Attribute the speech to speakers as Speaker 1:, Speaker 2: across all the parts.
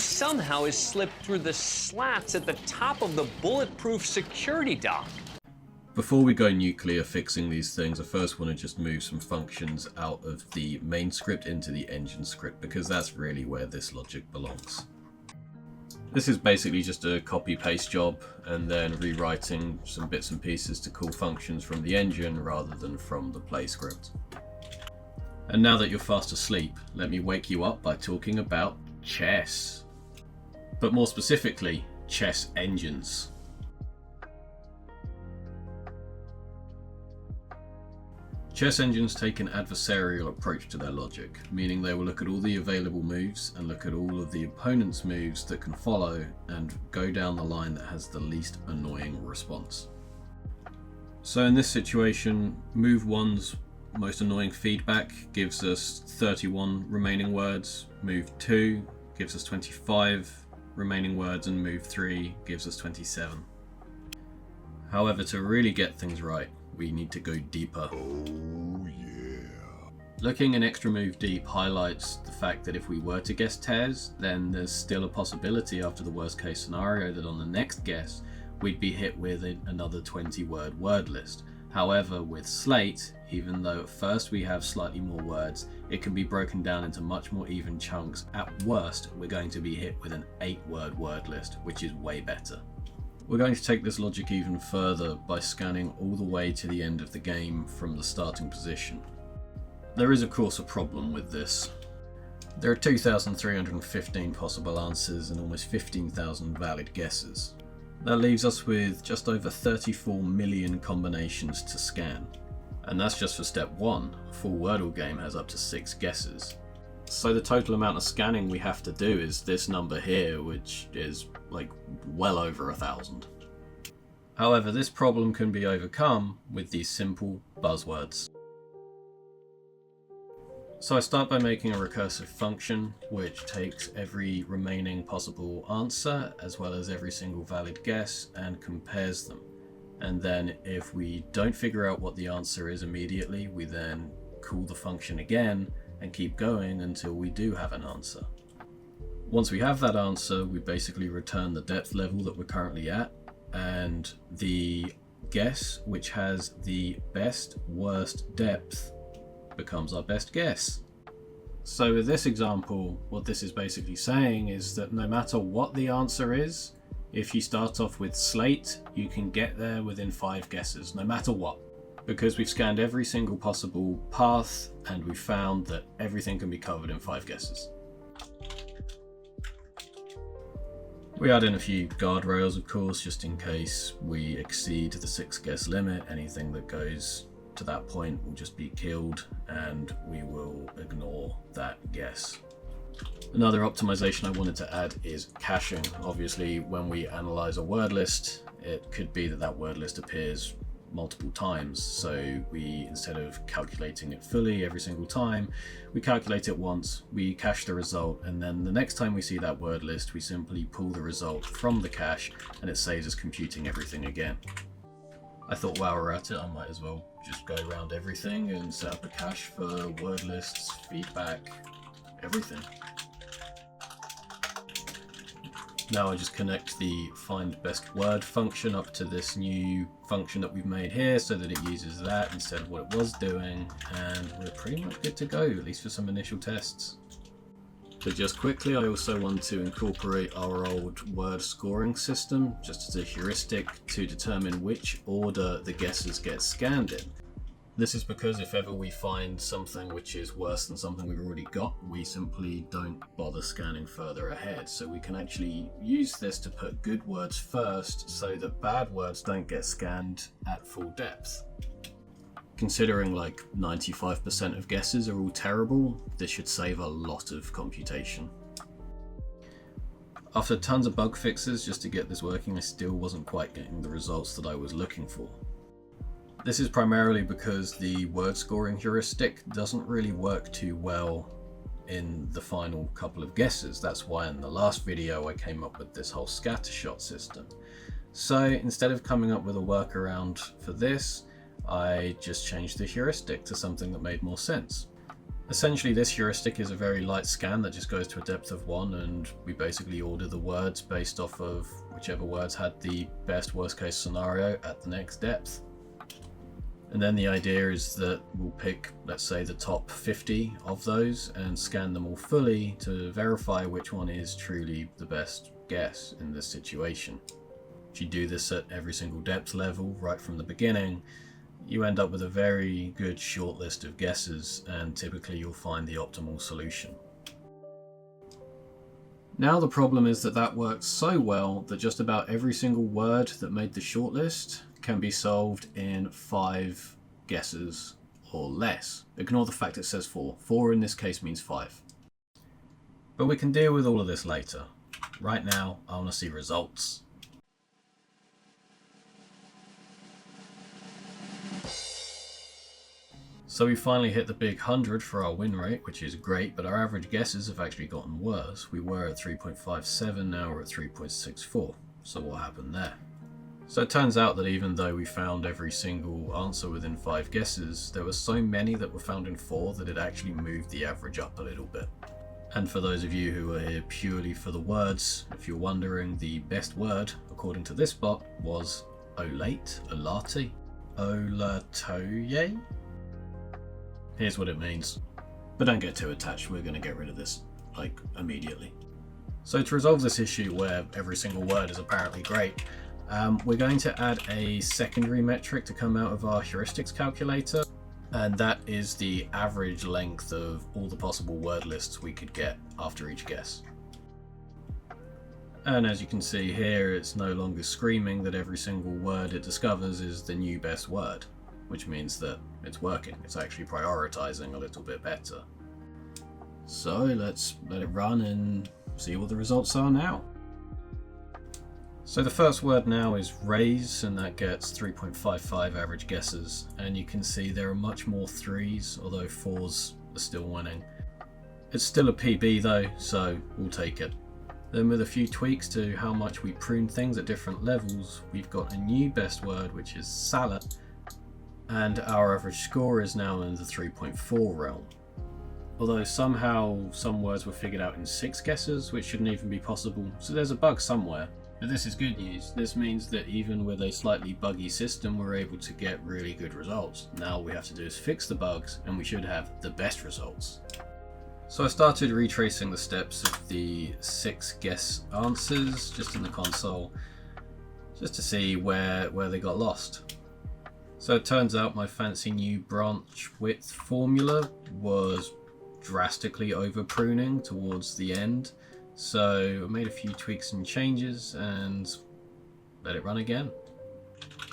Speaker 1: somehow has slipped through the slats at the top of the bulletproof security dock.
Speaker 2: Before we go nuclear fixing these things, I first want to just move some functions out of the main script into the engine script, because that's really where this logic belongs. This is basically just a copy-paste job, and then rewriting some bits and pieces to call functions from the engine rather than from the play script. And now that you're fast asleep, let me wake you up by talking about chess. But more specifically, chess engines. Chess engines take an adversarial approach to their logic, meaning they will look at all the available moves and look at all of the opponent's moves that can follow and go down the line that has the least annoying response. So in this situation, move 1's most annoying feedback gives us 31 remaining words, move 2 gives us 25 remaining words, and move 3 gives us 27. However, to really get things right, we need to go deeper.
Speaker 3: Oh yeah.
Speaker 2: Looking an extra move deep highlights the fact that if we were to guess tears, then there's still a possibility after the worst case scenario that on the next guess we'd be hit with another 20-word word list. However, with Slate, even though at first we have slightly more words, it can be broken down into much more even chunks. At worst, we're going to be hit with an 8-word word list, which is way better. We're going to take this logic even further by scanning all the way to the end of the game from the starting position. There is of course a problem with this. There are 2,315 possible answers and almost 15,000 valid guesses. That leaves us with just over 34 million combinations to scan. And that's just for step 1. A full Wordle game has up to 6 guesses. So the total amount of scanning we have to do is this number here, which is like well over 1,000. However, this problem can be overcome with these simple buzzwords. So I start by making a recursive function which takes every remaining possible answer as well as every single valid guess and compares them. And then if we don't figure out what the answer is immediately, we then call the function again and keep going until we do have an answer. Once we have that answer, we basically return the depth level that we're currently at, and the guess which has the best worst depth becomes our best guess. So with this example, what this is basically saying is that no matter what the answer is, if you start off with Slate, you can get there within 5 guesses, no matter what. Because we've scanned every single possible path and we've found that everything can be covered in 5 guesses. We add in a few guardrails, of course, just in case we exceed the 6 guess limit. Anything that goes to that point will just be killed and we will ignore that guess. Another optimization I wanted to add is caching. Obviously, when we analyze a word list, it could be that that word list appears multiple times. So we, instead of calculating it fully every single time, we calculate it once, we cache the result, and then the next time we see that word list, we simply pull the result from the cache and it saves us computing everything again. I thought while we're at it, I might as well just go around everything and set up a cache for word lists, feedback, everything. Now I just connect the find best word function up to this new function that we've made here so that it uses that instead of what it was doing, and we're pretty much good to go, at least for some initial tests. But just quickly, I also want to incorporate our old word scoring system just as a heuristic to determine which order the guesses get scanned in. This is because if ever we find something which is worse than something we've already got, we simply don't bother scanning further ahead. So we can actually use this to put good words first so that bad words don't get scanned at full depth. Considering like 95% of guesses are all terrible, this should save a lot of computation. After tons of bug fixes just to get this working, I still wasn't quite getting the results that I was looking for. This is primarily because the word scoring heuristic doesn't really work too well in the final couple of guesses. That's why in the last video I came up with this whole scattershot system. So instead of coming up with a workaround for this, I just changed the heuristic to something that made more sense. Essentially, this heuristic is a very light scan that just goes to a depth of 1, and we basically order the words based off of whichever words had the best worst case scenario at the next depth. And then the idea is that we'll pick, let's say, the top 50 of those and scan them all fully to verify which one is truly the best guess in this situation. If you do this at every single depth level right from the beginning, you end up with a very good short list of guesses, and typically you'll find the optimal solution. Now the problem is that works so well that just about every single word that made the shortlist can be solved in 5 guesses or less. Ignore the fact it says 4. 4 in this case means 5. But we can deal with all of this later. Right now, I want to see results. So we finally hit the big 100 for our win rate, which is great, but our average guesses have actually gotten worse. We were at 3.57, now we're at 3.64. So what happened there? So it turns out that even though we found every single answer within 5 guesses, there were so many that were found in 4 that it actually moved the average up a little bit. And for those of you who are here purely for the words, if you're wondering, the best word, according to this bot, was olate, olatoye. Here's what it means. But don't get too attached, we're going to get rid of this, like, immediately. So to resolve this issue where every single word is apparently great, we're going to add a secondary metric to come out of our heuristics calculator, and that is the average length of all the possible word lists we could get after each guess. And as you can see here, it's no longer screaming that every single word it discovers is the new best word, which means that it's working. It's actually prioritizing a little bit better. So let's let it run and see what the results are now. So the first word now is raise, and that gets 3.55 average guesses, and you can see there are much more 3s, although 4s are still winning. It's still a PB though, so we'll take it. Then with a few tweaks to how much we prune things at different levels, we've got a new best word, which is salad, and our average score is now in the 3.4 realm. Although somehow some words were figured out in 6 guesses, which shouldn't even be possible, so there's a bug somewhere. But this is good news. This means that even with a slightly buggy system, we're able to get really good results. Now all we have to do is fix the bugs, and we should have the best results. So I started retracing the steps of the 6 guess answers just in the console, just to see where they got lost. So it turns out my fancy new branch width formula was drastically over pruning towards the end. So I made a few tweaks and changes and let it run again.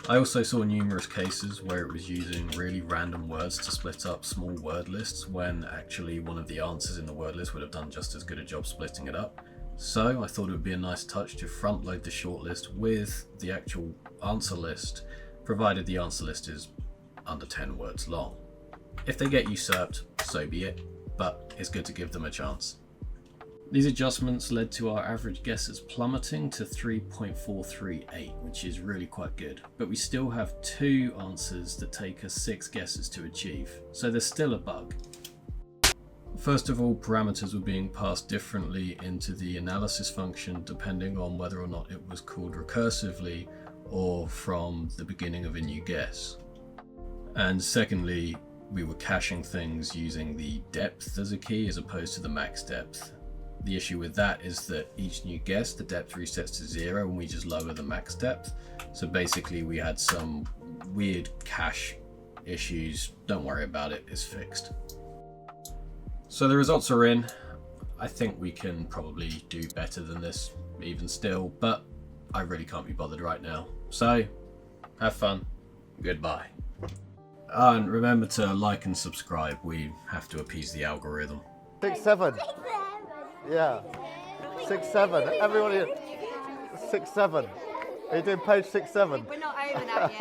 Speaker 2: I also saw numerous cases where it was using really random words to split up small word lists when actually one of the answers in the word list would have done just as good a job splitting it up. So I thought it would be a nice touch to front load the shortlist with the actual answer list, provided the answer list is under 10 words long. If they get usurped, so be it, but it's good to give them a chance. These adjustments led to our average guesses plummeting to 3.438, which is really quite good, but we still have 2 answers that take us 6 guesses to achieve, so there's still a bug. First of all, parameters were being passed differently into the analysis function depending on whether or not it was called recursively or from the beginning of a new guess. And secondly, we were caching things using the depth as a key as opposed to the max depth. The issue with that is that each new guess, the depth resets to 0 and we just lower the max depth. So basically we had some weird cache issues. Don't worry about it, it's fixed. So the results are in. I think we can probably do better than this even still, but I really can't be bothered right now. So have fun, goodbye. And remember to like and subscribe, we have to appease the algorithm.
Speaker 4: 6, 7. Yeah. 6, 7. Everybody. 6, 7. Are you doing page 6, 7?
Speaker 5: We're not over that yet.